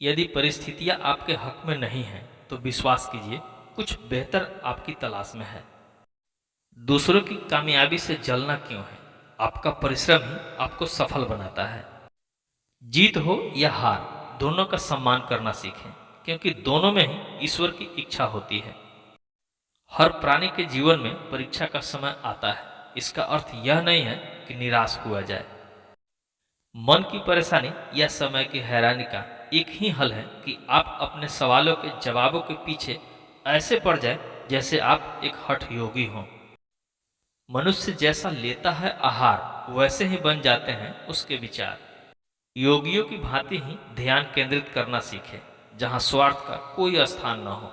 यदि परिस्थितियां आपके हक में नहीं हैं तो विश्वास कीजिए कुछ बेहतर आपकी तलाश में है। दूसरों की कामयाबी से जलना क्यों है? आपका परिश्रम ही आपको सफल बनाता है। जीत हो या हार, दोनों का सम्मान करना सीखें, क्योंकि दोनों में ही ईश्वर की इच्छा होती है। हर प्राणी के जीवन में परीक्षा का समय आता है। इसका अर्थ यह नहीं है कि निराश हुआ जाए। मन की परेशानी या समय की हैरानी का एक ही हल है कि आप अपने सवालों के जवाबों के पीछे ऐसे पड़ जाए जैसे आप एक हठ योगी हों। मनुष्य जैसा लेता है आहार, वैसे ही बन जाते हैं उसके विचार। योगियों की भांति ही ध्यान केंद्रित करना सीखे, जहां स्वार्थ का कोई स्थान न हो।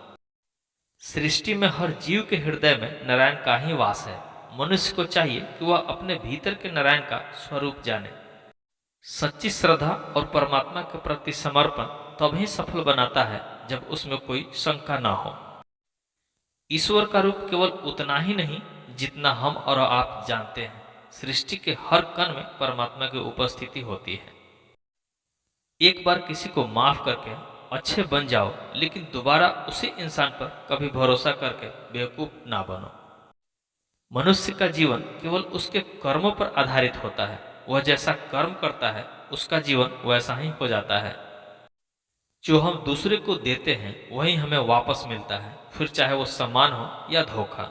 सृष्टि में हर जीव के हृदय में नारायण का ही वास है। मनुष्य को चाहिए कि वह अपने भीतर के नारायण का स्वरूप जाने। सच्ची श्रद्धा और परमात्मा के प्रति समर्पण तभी सफल बनाता है जब उसमें कोई शंका ना हो। ईश्वर का रूप केवल उतना ही नहीं जितना हम और आप जानते हैं। सृष्टि के हर कण में परमात्मा की उपस्थिति होती है। एक बार किसी को माफ करके अच्छे बन जाओ, लेकिन दोबारा उसी इंसान पर कभी भरोसा करके बेवकूफ ना बनो। मनुष्य का जीवन केवल उसके कर्मों पर आधारित होता है। वह जैसा कर्म करता है उसका जीवन वैसा ही हो जाता है। जो हम दूसरे को देते हैं वही हमें वापस मिलता है, फिर चाहे वो सम्मान हो या धोखा।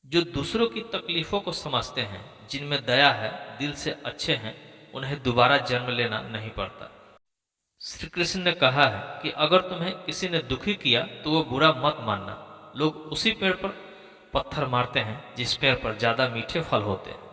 जो दूसरों की तकलीफों को समझते हैं, जिनमें दया है, दिल से अच्छे हैं, उन्हें दोबारा जन्म लेना नहीं पड़ता। श्री कृष्ण ने कहा है कि अगर तुम्हें किसी ने दुखी किया तो वो बुरा मत मानना। लोग उसी पेड़ पर पत्थर मारते हैं जिस पेड़ पर ज्यादा मीठे फल होते हैं।